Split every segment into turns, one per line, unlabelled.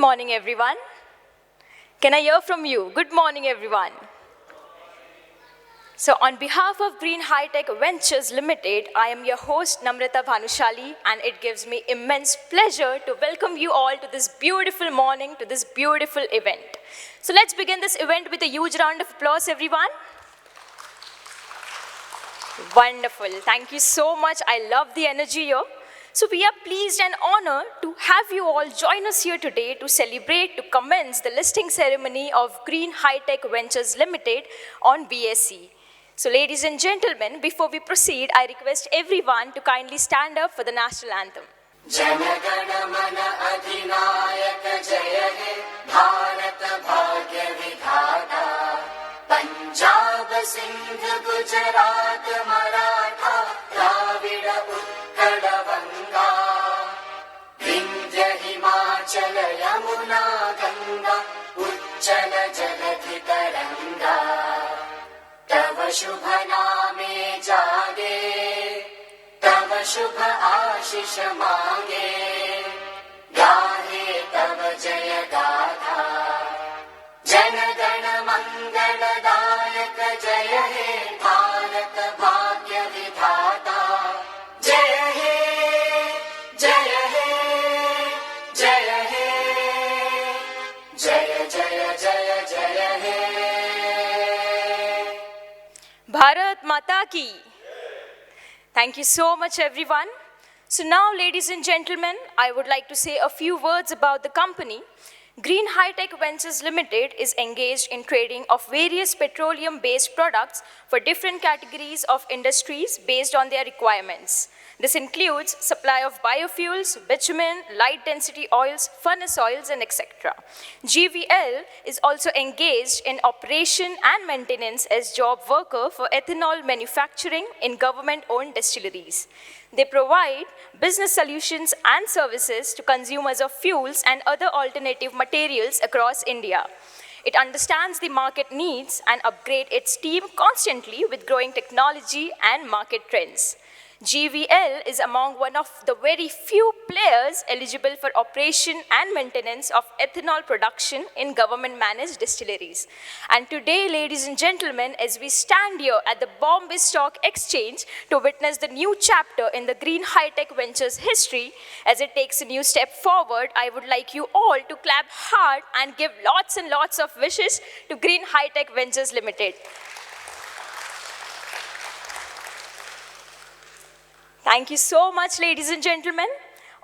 morning, everyone. Can I hear from you? Good morning, everyone. So on behalf of Green High Tech Ventures Limited, I am your host, Namrata Bhanushali, and it gives me immense pleasure to welcome you all to this beautiful morning, to this beautiful event. So let's begin this event with a huge round of applause, everyone. Wonderful. Thank you so much. I love the energy here. So we are pleased and honored to have you all join us here today to celebrate, to commence the listing ceremony of Green High Tech Ventures Limited on BSE. So ladies and gentlemen, before we proceed, I request everyone to kindly stand up for the national anthem.
जनगण मन अधिनायक जय हे भारत भाग्य विधाता पंजाब सिंध गुजरात मराठा द्राविड़ उत्कल बंगा विंध्य हिमाचल यमुना गंगा उच्चल जलधि तरंगा तव शुभ नामे जागे तव शुभ आशीष मांगे गाहे तव जय गाथा जन गण मंगलदायक जय हे भारत भाग्य विधाता जय हे जय हे जय हे जय जय जय जय हे
Bharat Mata Ki. Thank you so much, everyone. So now, ladies and gentlemen, I would like to say a few words about the company. Green High Tech Ventures Limited is engaged in trading of various petroleum-based products for different categories of industries based on their requirements. This includes supply of biofuels, bitumen, light-density oils, furnace oils, and etc. GVL is also engaged in operation and maintenance as job worker for ethanol manufacturing in government-owned distilleries. They provide business solutions and services to consumers of fuels and other alternative materials across India. It understands the market needs and upgrades its team constantly with growing technology and market trends. GVL is among one of the very few players eligible for operation and maintenance of ethanol production in government-managed distilleries. And today, ladies and gentlemen, as we stand here at the Bombay Stock Exchange to witness the new chapter in the Green High Tech Ventures history, as it takes a new step forward, I would like you all to clap hard and give lots and lots of wishes to Green High Tech Ventures Limited. Thank you so much, ladies and gentlemen.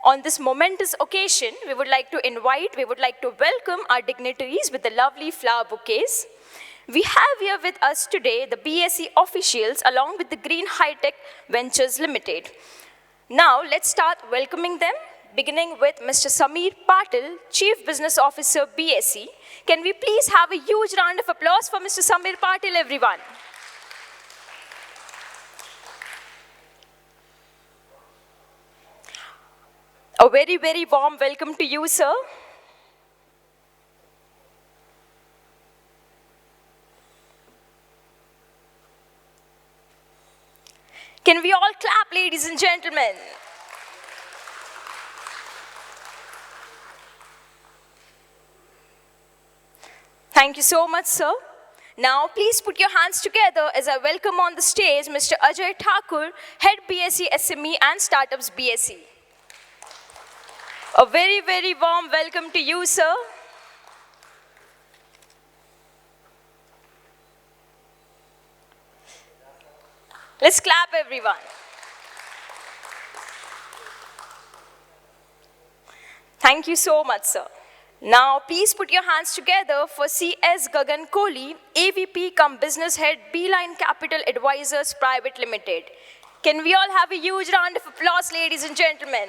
On this momentous occasion, we would like to welcome our dignitaries with the lovely flower bouquets. We have here with us today the BSE officials along with the Green High Tech Ventures Limited. Now, let's start welcoming them, beginning with Mr. Samir Patil, Chief Business Officer, BSE. Can we please have a huge round of applause for Mr. Samir Patil, everyone? A very, very warm welcome to you, sir. Can we all clap, ladies and gentlemen? Thank you so much, sir. Now, please put your hands together as I welcome on the stage Mr. Ajay Thakur, Head BSE SME and Startups BSE. A very, very warm welcome to you, sir. Let's clap, everyone. Thank you so much, sir. Now, please put your hands together for C.S. Gagan Kohli, AVP cum Business Head, Beeline Capital Advisors Private Limited. Can we all have a huge round of applause, ladies and gentlemen?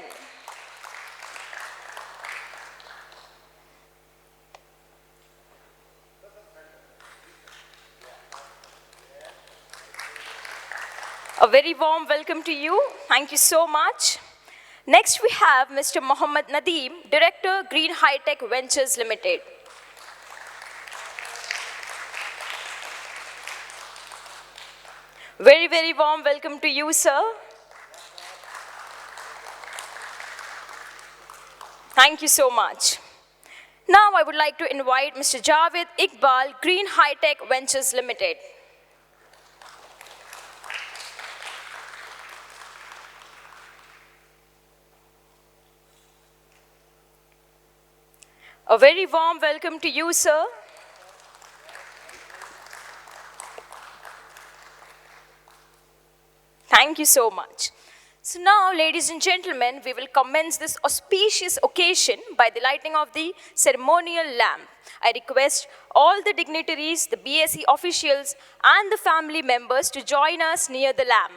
A very warm welcome to you. Thank you so much. Next, we have Mr. Mohammad Nadeem, Director, Green High Tech Ventures Limited. Very, very warm welcome to you, sir. Thank you so much. Now I would like to invite Mr. Javed Iqbal, Green High Tech Ventures Limited. A very warm welcome to you, sir. Thank you so much. So now, ladies and gentlemen, we will commence this auspicious occasion by the lighting of the ceremonial lamp. I request all the dignitaries, the BSE officials, and the family members to join us near the lamp.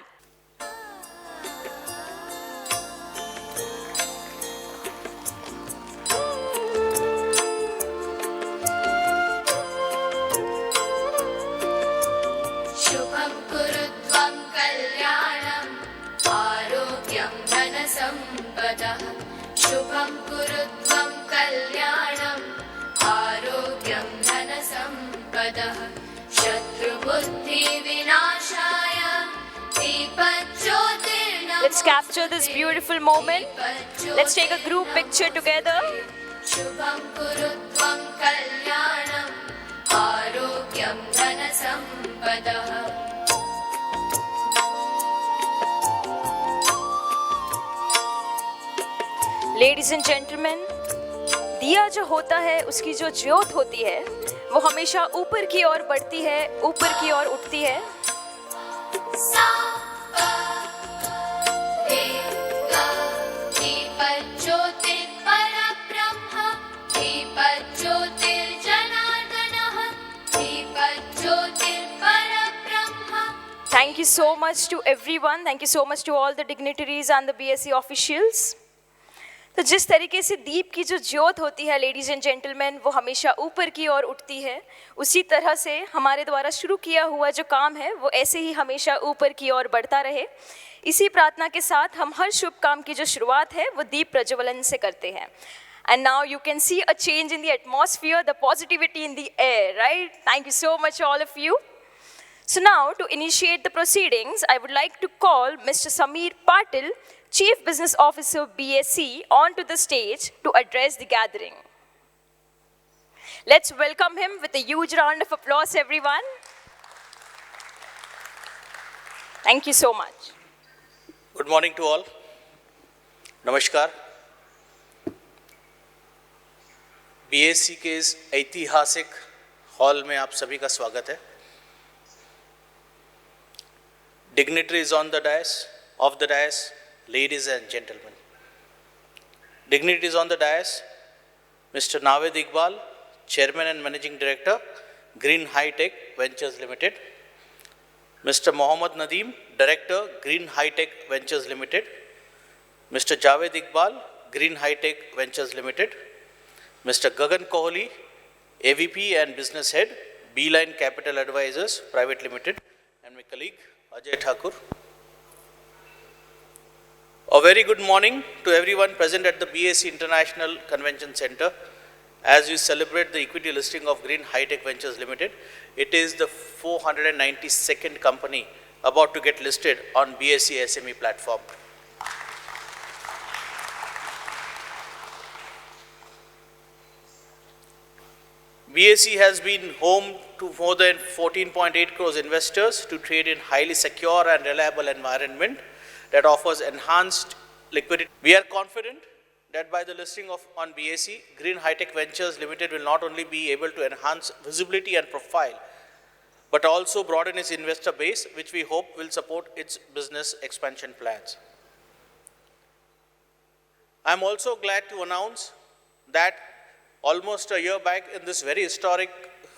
शुभं कुरुत्वं कल्याणम् आरोग्यं धनसम्पदः शुभं कुरुत्वं कल्याणम् आरोग्यं धनसम्पदः शत्रुबुद्धिविनाशाय दीपज्योतिर्नमोस्तुते
Let's capture this beautiful moment. Let's take a group picture together.
शुभं कुरुत्वं कल्याणम् आरोग्यं धनसम्पदः
Ladies and gentlemen, दिया जो होता है उसकी जो ज्योत होती है वो हमेशा ऊपर की ओर बढ़ती है, ऊपर की ओर उठती है.
दीपज्योतिर्परब्रह्म दीपज्योतिर्जनार्दनः दीपज्योतिर्परब्रह्म.
Thank you so much to everyone. Thank you so much to all the dignitaries and the BSE officials. तो जिस तरीके से दीप की जो ज्योत होती है लेडीज एंड जेंटलमैन वो हमेशा ऊपर की ओर उठती है, उसी तरह से हमारे द्वारा शुरू किया हुआ जो काम है वो ऐसे ही हमेशा ऊपर की ओर बढ़ता रहे. इसी प्रार्थना के साथ हम हर शुभ काम की जो शुरुआत है वो दीप प्रज्वलन से करते हैं. And now you can see a change in the atmosphere, the positivity in the air, right? Thank you so much all of you. So now to initiate the proceedings, I would like to call Mr. Sameer Patil, Chief Business Officer BSE, onto the stage to address the gathering. Let's welcome him with a huge round of applause, everyone. Thank you so much.
Good morning to all. नमस्कार. BSC के इस ऐतिहासिक hall में आप सभी का स्वागत है. Dignitaries on the dais, of the dais, ladies and gentlemen. Dignitaries on the dais, Mr. Javed Iqbal, Chairman and Managing Director, Green High Tech Ventures Limited. Mr. Mohammad Nadeem, Director, Green High Tech Ventures Limited. Mr. Javed Iqbal, Green High Tech Ventures Limited. Mr. Gagan Kohli, AVP and Business Head, Beeline Capital Advisors Private Limited, and my colleague Ajay Thakur. A very good morning to everyone present at the BSE International Convention Center as we celebrate the equity listing of Green High Tech Ventures Limited. It is the 492nd company about to get listed on BSE SME platform. BSE has been home to more than 14.8 crores investors to trade in highly secure and reliable environment that offers enhanced liquidity. We are confident that by the listing on BSE, Green High Tech Ventures Limited will not only be able to enhance visibility and profile, but also broaden its investor base, which we hope will support its business expansion plans. I am also glad to announce that almost a year back in this very historic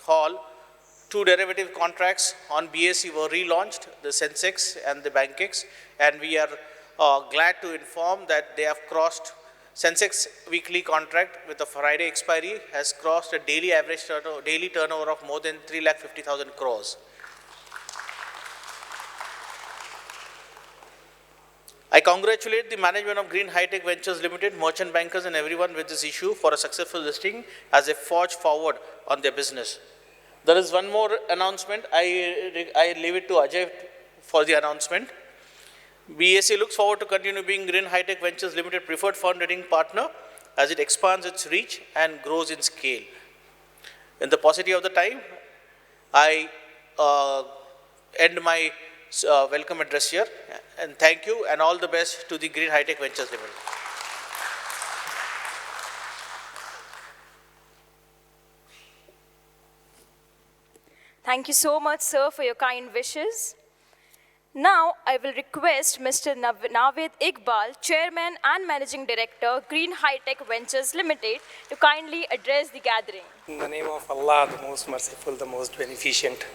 hall, two derivative contracts on BSE were relaunched, the Sensex and the BankX, and we are glad to inform that they have crossed Sensex weekly contract with a Friday expiry has crossed a daily average daily turnover of more than 3,50,000 crores. I congratulate the management of Green High Tech Ventures Limited, merchant bankers and everyone with this issue for a successful listing as they forge forward on their business. There is one more announcement. I leave it to Ajay for the announcement. BSE looks forward to continue being Green High Tech Ventures Limited preferred fund rating partner as it expands its reach and grows in scale. In the paucity of the time, I end my welcome address here, and thank you and all the best to the Green Hi-Tech Ventures Limited.
Thank you so much, sir, for your kind wishes. Now, I will request Mr. Naveed Iqbal, Chairman and Managing Director, Green Hi-Tech Ventures Limited, to kindly address the gathering.
In the name of Allah, the most merciful, the most beneficent.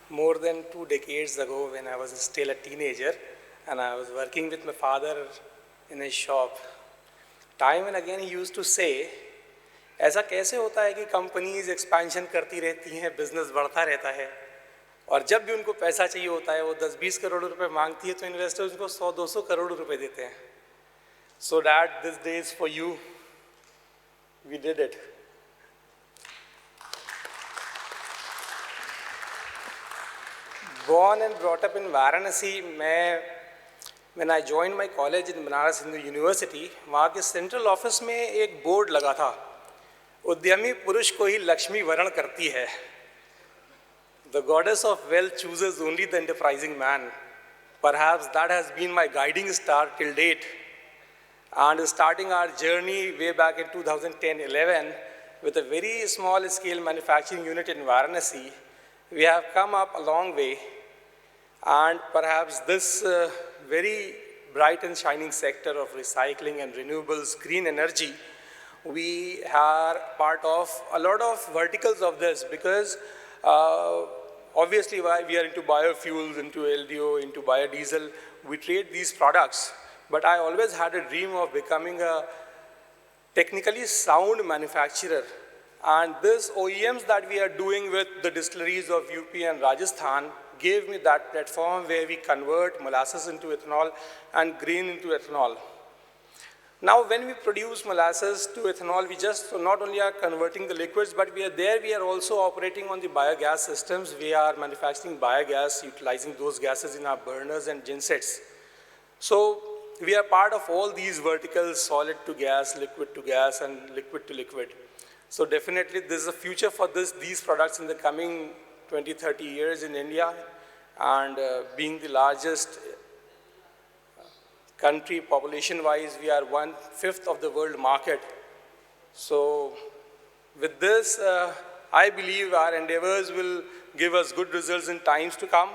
More than 2 decades ago, when I was still a teenager and I was working with my father in his shop, time and again he used to say, ऐसा कैसे होता है कि companies expansion करती रहती हैं, business बढ़ता रहता है, और जब भी उनको पैसा चाहिए होता है वो 10-20 करोड़ रुपए मांगती है तो इन्वेस्टर्स उनको 100-200 करोड़ रुपए देते हैं. So that this day is for you. We did it. Born and brought up in Varanasi, when I joined my college in Banaras Hindu University, वहाँ के सेंट्रल ऑफिस में एक बोर्ड लगा था, उद्यमी पुरुष को ही लक्ष्मी वरण करती है. The goddess of wealth chooses only the enterprising man. Perhaps that has been my guiding star till date. And starting our journey way back in 2010-11 with a very small scale manufacturing unit in Varanasi, we have come up a long way. And perhaps this very bright and shining sector of recycling and renewables, green energy, we are part of a lot of verticals of this because obviously we are into biofuels, into LDO, into biodiesel, we trade these products. But I always had a dream of becoming a technically sound manufacturer. And this OEMs that we are doing with the distilleries of UP and Rajasthan gave me that platform where we convert molasses into ethanol and grain into ethanol. Now, when we produce molasses to ethanol, we just not only are converting the liquids, but we are also operating on the biogas systems. We are manufacturing biogas, utilizing those gases in our burners and gensets. So we are part of all these verticals, solid to gas, and liquid to liquid. So definitely there's a future for these products in the coming 20, 30 years in India, and being the largest country population-wise, we are 1/5 of the world market. So with this, I believe our endeavors will give us good results in times to come.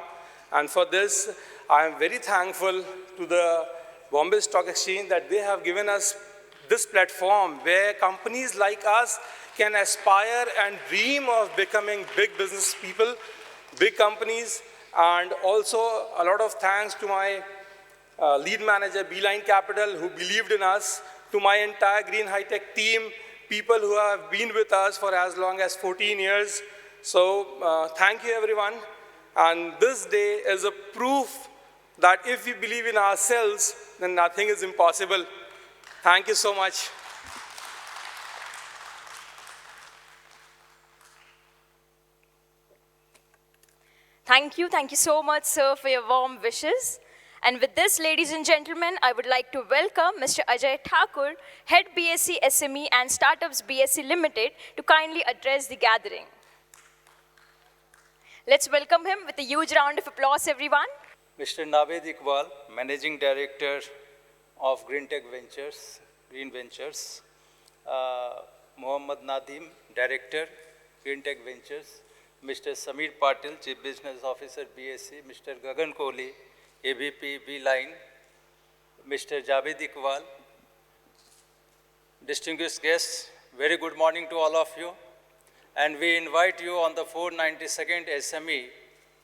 And for this, I am very thankful to the Bombay Stock Exchange that they have given us this platform where companies like us can aspire and dream of becoming big business people, big companies. And also a lot of thanks to my lead manager, Beeline Capital, who believed in us, to my entire Green Hi-Tech team, people who have been with us for as long as 14 years. So thank you, everyone. And this day is a proof that if we believe in ourselves, then nothing is impossible. Thank you so much.
Thank you so much, sir, for your warm wishes. And with this, ladies and gentlemen, I would like to welcome Mr. Ajay Thakur, Head BSc SME and Startups BSc Limited, to kindly address the gathering. Let's welcome him with a huge round of applause, everyone.
Mr. Naveed Iqbal, Managing Director of Green Ventures. Mohammad Nadeem, Director, Green Tech Ventures. Mr. Sameer Patil, Chief Business Officer, BSc. Mr. Gagan Kohli, AVP, Beeline. Mr. Javed Iqbal. Distinguished guests, very good morning to all of you. And we invite you on the 492nd SME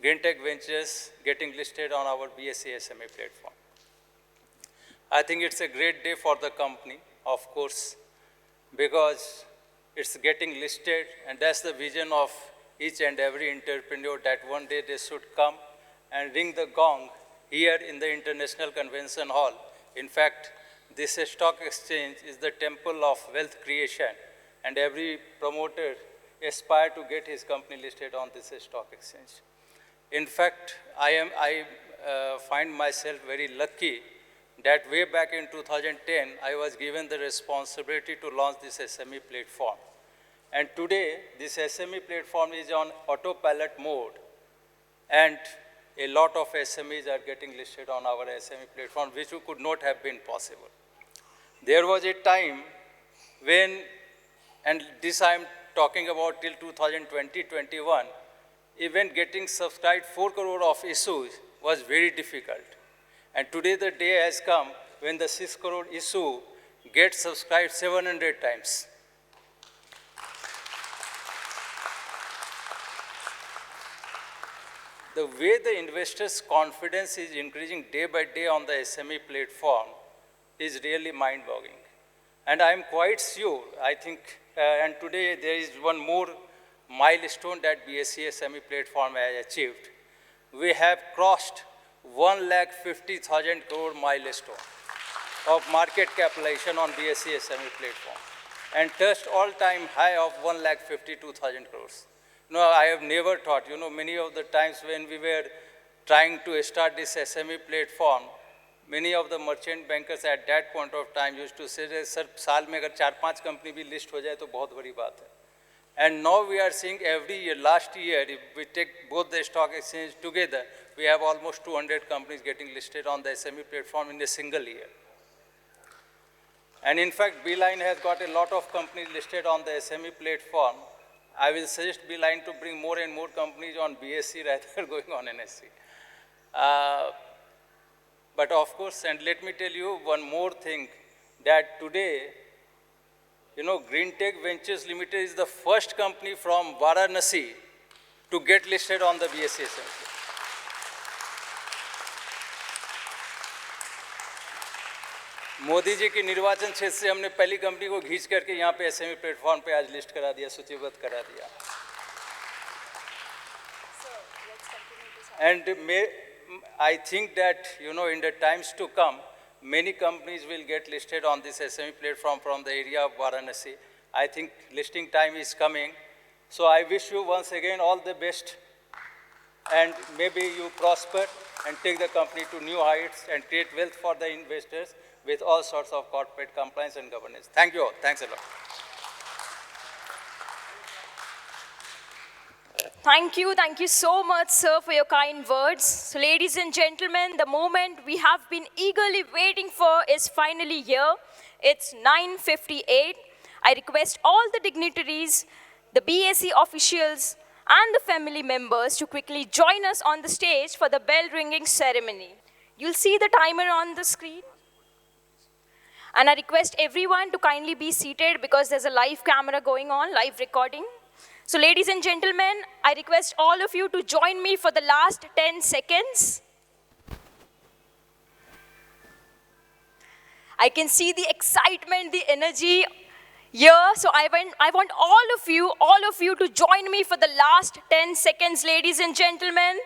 Green Tech Ventures getting listed on our BSc SME platform. I think it's a great day for the company, of course, because it's getting listed, and that's the vision of each and every entrepreneur, that one day they should come and ring the gong here in the International Convention Hall. In fact, this stock exchange is the temple of wealth creation, and every promoter aspires to get his company listed on this stock exchange. In fact, I find myself very lucky that way back in 2010, I was given the responsibility to launch this SME platform. And today, this SME platform is on autopilot mode, and a lot of SMEs are getting listed on our SME platform, which could not have been possible. There was a time when, and this I am talking about till 2020-21, even getting subscribed 4 crore of issues was very difficult. And today the day has come when the 6 crore issue gets subscribed 700 times. The way the investors' confidence is increasing day by day on the SME platform is really mind-boggling. And I'm quite sure, I think, and today there is one more milestone that BSE SME platform has achieved. We have crossed 1,50,000 crore milestone of market capitalization on BSE SME platform and touched all-time high of 1,52,000 crores. No, I have never thought, many of the times when we were trying to start this SME platform, many of the merchant bankers at that point of time used to say, sir, साल में अगर 4-5 company भी list हो जाए तो बहुत बड़ी बात है. And now we are seeing every year, last year, if we take both the stock exchange together, we have almost 200 companies getting listed on the SME platform in a single year. And in fact, Beeline has got a lot of companies listed on the SME platform. I will suggest Beeline to bring more and more companies on BSE rather than going on NSE. But of course, and let me tell you one more thing, that today, Greentech Ventures Limited is the first company from Varanasi to get listed on the BSE SME. Modi ji की निर्वाचन क्षेत्र से हमने पहली company को खींच करके यहाँ पे एसएमई प्लेटफॉर्म पे आज लिस्ट करा दिया, सूचीबद्ध करा दिया. And I think that, in the times to come, many companies will get listed on this SME platform from the area of Varanasi. I think listing time is coming. So I wish you once again all the best, and maybe you prosper and take the company to new heights and create wealth for the investors with all sorts of corporate compliance and governance. Thank you all. Thanks a lot.
Thank you so much, sir, for your kind words. So, ladies and gentlemen, the moment we have been eagerly waiting for is finally here. It's 9:58. I request all the dignitaries, the BSE officials, and the family members to quickly join us on the stage for the bell ringing ceremony. You'll see the timer on the screen. And I request everyone to kindly be seated because there's a live camera going on, live recording. So ladies and gentlemen, I request all of you to join me for the last 10 seconds. I can see the excitement, the energy here. So I want all of you to join me for the last 10 seconds, ladies and gentlemen.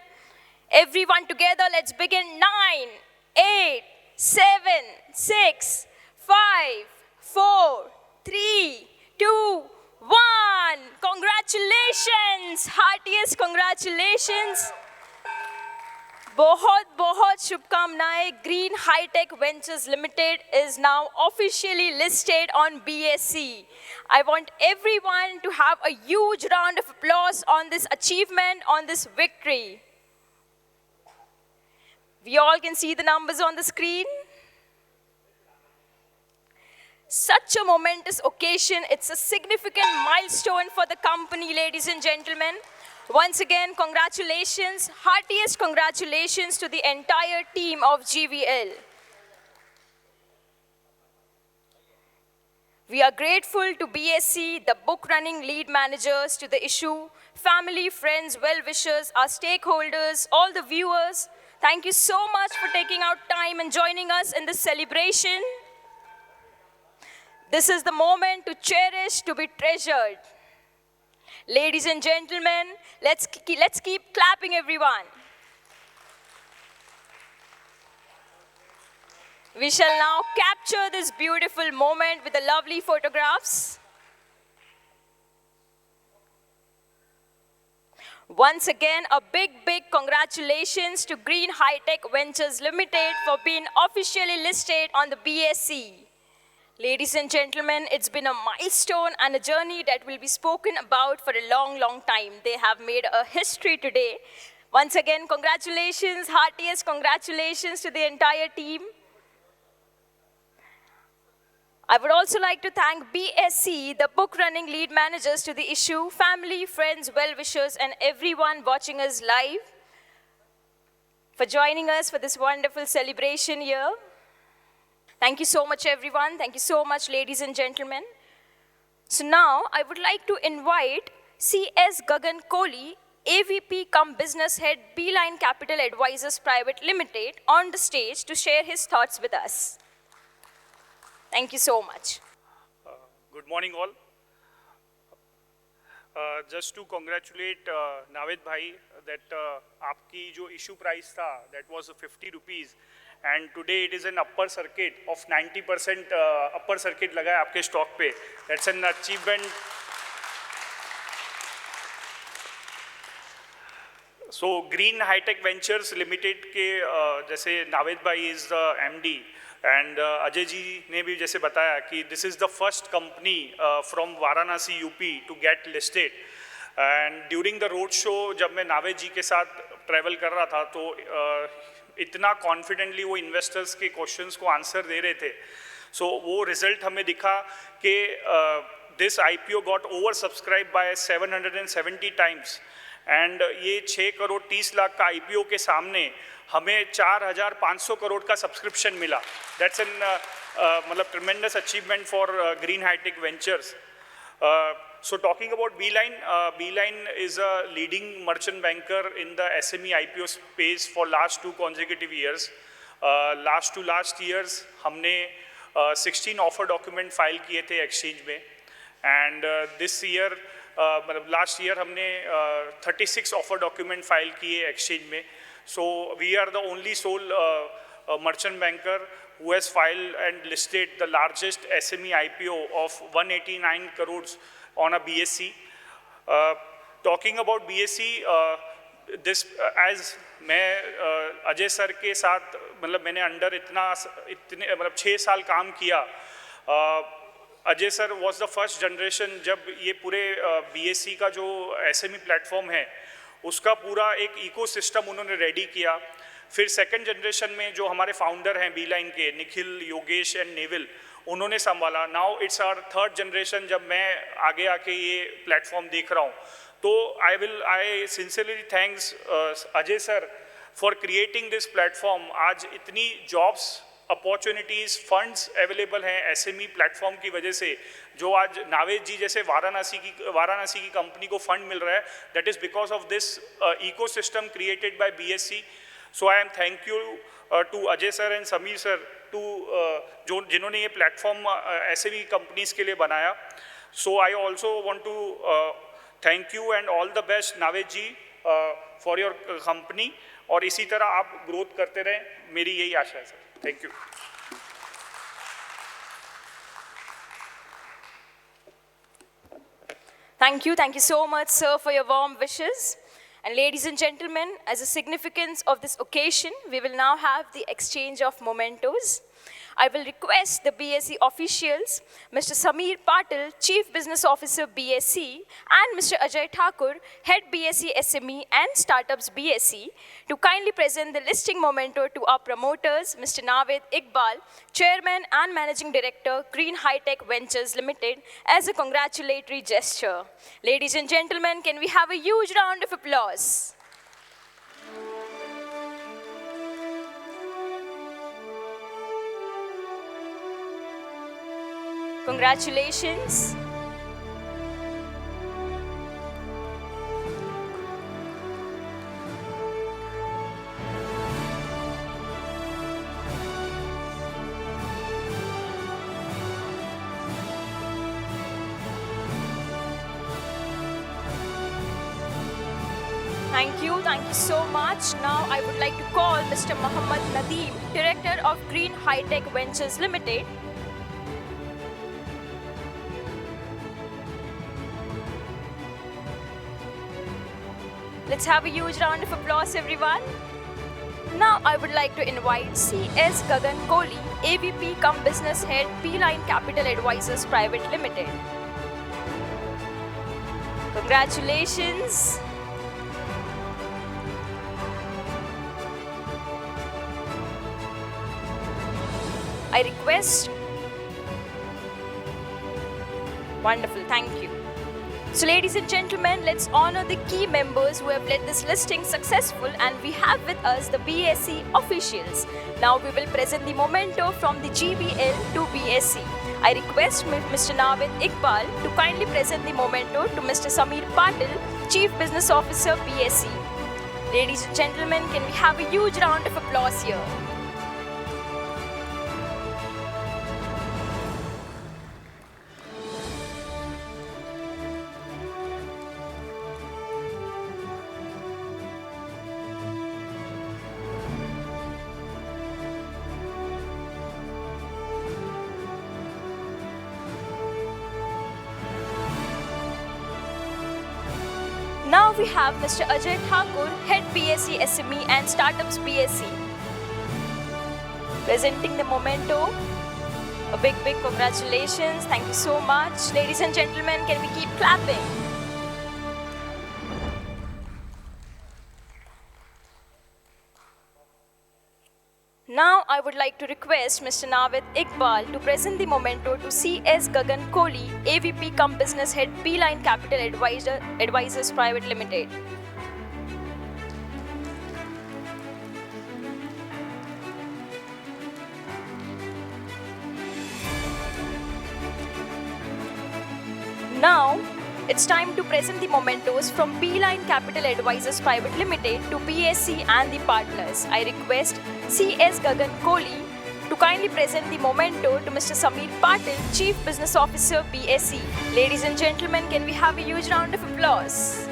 Everyone together, let's begin. 9, 8, 7, 6, 5, 4, 3, 2, 1. Congratulations, heartiest congratulations. बहुत शुभकामनाएं. Green Hi-Tech Ventures Limited is now officially listed on BSE. I want everyone to have a huge round of applause on this achievement, on this victory. We all can see the numbers on the screen. Such a momentous occasion. It's a significant milestone for the company, ladies and gentlemen. Once again, congratulations, heartiest congratulations to the entire team of GVL. We are grateful to BSE, the book running lead managers, to the issue, family, friends, well-wishers, our stakeholders, all the viewers. Thank you so much for taking out time and joining us in this celebration. This is the moment to cherish, to be treasured. Ladies and gentlemen, let's keep clapping, everyone. We shall now capture this beautiful moment with the lovely photographs. Once again, a big congratulations to Green High Tech Ventures Limited for being officially listed on the BSE. Ladies and gentlemen, it's been a milestone and a journey that will be spoken about for a long, long time. They have made a history today. Once again, congratulations, heartiest congratulations to the entire team. I would also like to thank BSE, the book running lead managers to the issue, family, friends, well-wishers, and everyone watching us live for joining us for this wonderful celebration here. Thank you so much, everyone. Thank you so much, ladies and gentlemen. So now I would like to invite C.S. Gagan Kohli, AVP cum Business Head, Beeline Capital Advisors Private Limited, on the stage to share his thoughts with us. Thank you so much.
Good morning all. Just to congratulate Navid bhai that आपकी जो issue price था that was 50 rupees and today it is an upper circuit of 90% upper circuit लगा है आपके stock पे. That's an achievement. So Green High Tech Ventures Limited के जैसे नाविद भाई is the MD. And Ajay ji ने भी जैसे बताया कि this is the first company from Varanasi UP to get listed and during the road show जब मैं नावेद जी के साथ ट्रैवल कर रहा था तो इतना कॉन्फिडेंटली वो इन्वेस्टर्स के क्वेश्चंस को आंसर दे रहे थे सो वो रिजल्ट हमें दिखा कि this IPO got over subscribe by 770 times and ये 6 करोड़ 30 लाख का आईपीओ के सामने हमें 4,500 करोड़ का सब्सक्रिप्शन मिला. दैट्स एन मतलब tremendous achievement for green hitech ventures. So talking about Beeline, Beeline is a leading merchant banker in the SME IPO space for last 2 consecutive years. Last years हमने 16 offer document file किए थे exchange में and this year मतलब last year हमने 36 offer document file किए exchange में. So we are the only sole merchant banker who has filed and listed the largest SME IPO of 189 crores on a BSE. Talking about BSE, this as मैं Ajay sir के साथ मतलब मैंने under इतने मतलब 6 साल काम किया. Ajay sir was the first generation जब ये पूरे BSE का जो SME प्लेटफॉर्म है उसका पूरा एक इकोसिस्टम उन्होंने रेडी किया. फिर सेकंड जनरेशन में जो हमारे फाउंडर हैं बीलाइन के निखिल, योगेश एंड नेविल, उन्होंने संभाला. Now it's our third generation जब मैं आगे आके ये प्लेटफॉर्म देख रहा हूँ. तो I sincerely thanks Ajay sir for creating this platform. आज इतनी जॉब्स अपॉर्चुनिटीज़ फंड्स अवेलेबल हैं एसएमई प्लेटफॉर्म की वजह से. जो आज नावेद जी जैसे वाराणसी की कंपनी को फंड मिल रहा है that is because of this ecosystem created by BSE. So I am thank you to Ajay sir and Sameer sir to जिन्होंने ये प्लेटफॉर्म एसएमई कंपनीज़ के लिए बनाया. So I also want to thank you and all the best Naved ji for your company और इसी तरह आप growth करते रहें, मेरी यही आशा है sir. Thank you.
Thank you so much, sir, for your warm wishes. And ladies and gentlemen, as a significance of this occasion, we will now have the exchange of mementos. I will request the BSE officials, Mr. Sameer Patil, Chief Business Officer BSE, and Mr. Ajay Thakur, Head BSE SME and Startups BSE, to kindly present the listing memento to our promoters, Mr. Navid Iqbal, Chairman and Managing Director, Green High Tech Ventures Limited, as a congratulatory gesture. Ladies and gentlemen, can we have a huge round of applause? Congratulations. Thank you so much. Now I would like to call Mr. Mohammad Nadeem, Director of Green High Tech Ventures Limited. Let's have a huge round of applause, everyone. Now I would like to invite C.S. Gagan Kohli, AVP cum Business Head, P-Line Capital Advisors Private Limited. Congratulations. I request. Wonderful, thank you. So ladies and gentlemen, let's honor the key members who have led this listing successful, and we have with us the BSE officials. Now we will present the memento from the GVL to BSE. I request Mr. Navid Iqbal to kindly present the memento to Mr. Sameer Patil, Chief Business Officer, BSE. Ladies and gentlemen, can we have a huge round of applause here? Now we have Mr. Ajay Thakur, Head BSE SME and Startups BSE, presenting the memento. A big congratulations. Thank you so much. Ladies and gentlemen, can we keep clapping? Now I would like to request Mr. Navid Iqbal to present the memento to C.S. Gagan Kohli, AVP cum Business Head, P-Line Capital Advisors Private Limited. Now, it's time to present the mementos from P-Line Capital Advisors Private Limited to BSE and the partners. I request C.S. Gagan Kohli to kindly present the memento to Mr. Sameer Patil, Chief Business Officer, BSE. Ladies and gentlemen, can we have a huge round of applause?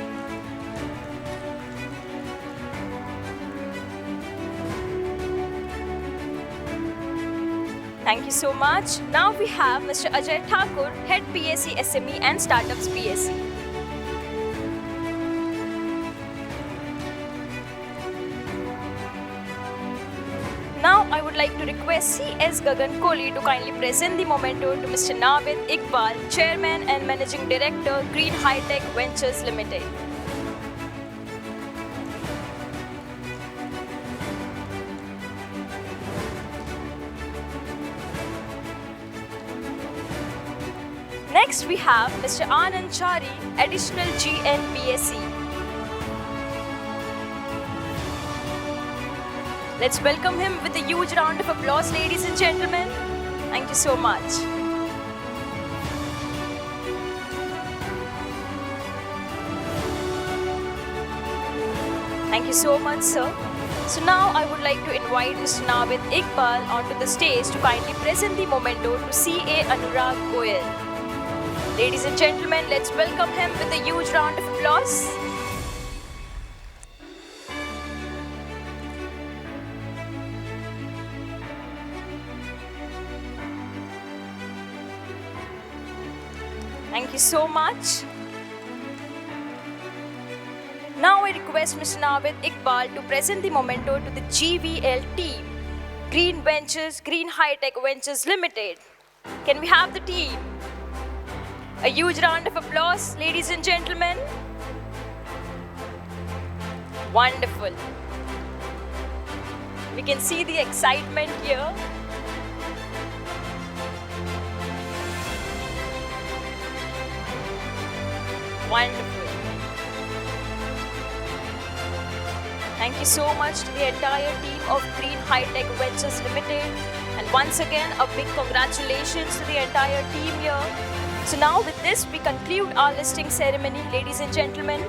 Thank you so much. Now we have Mr. Ajay Thakur, Head BSE SME and Startups BSE. Now I would like to request C.S. Gagan Kohli to kindly present the memento to Mr. Navid Iqbal, Chairman and Managing Director, Green Hi-Tech Ventures Limited. Next we have Mr. Anand Chari, Additional GN BSE. Let's welcome him with a huge round of applause, ladies and gentlemen. Thank you so much. Thank you so much, sir. So now I would like to invite Mr. Navid Iqbal onto the stage to kindly present the memento to C.A. Anurag Goyal. Ladies and gentlemen, let's welcome him with a huge round of applause. Thank you so much. Now I request Mr. Navid Iqbal to present the memento to the GVL team, Green Ventures, Green Hi-Tech Ventures Limited. Can we have the team? A huge round of applause, ladies and gentlemen. Wonderful. We can see the excitement here. Wonderful. Thank you so much to the entire team of Green Hi-Tech Ventures Limited. And once again, a big congratulations to the entire team here. So now with this, we conclude our listing ceremony, ladies and gentlemen.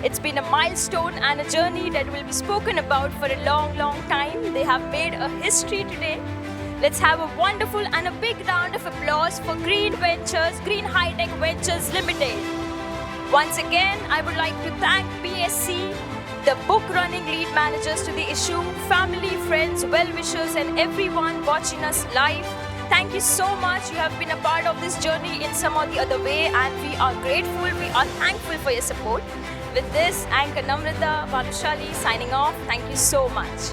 It's been a milestone and a journey that will be spoken about for a long time. They have made a history today. Let's have a wonderful and a big round of applause for Green Ventures, Green Hi-Tech Ventures Limited. Once again, I would like to thank BSE, the book running lead managers to the issue, family, friends, well-wishers and everyone watching us live. Thank you so much. You have been a part of this journey in some or the other way, and we are grateful, we are thankful for your support. With this, anchor Namrata Vanushali signing off. Thank you so much.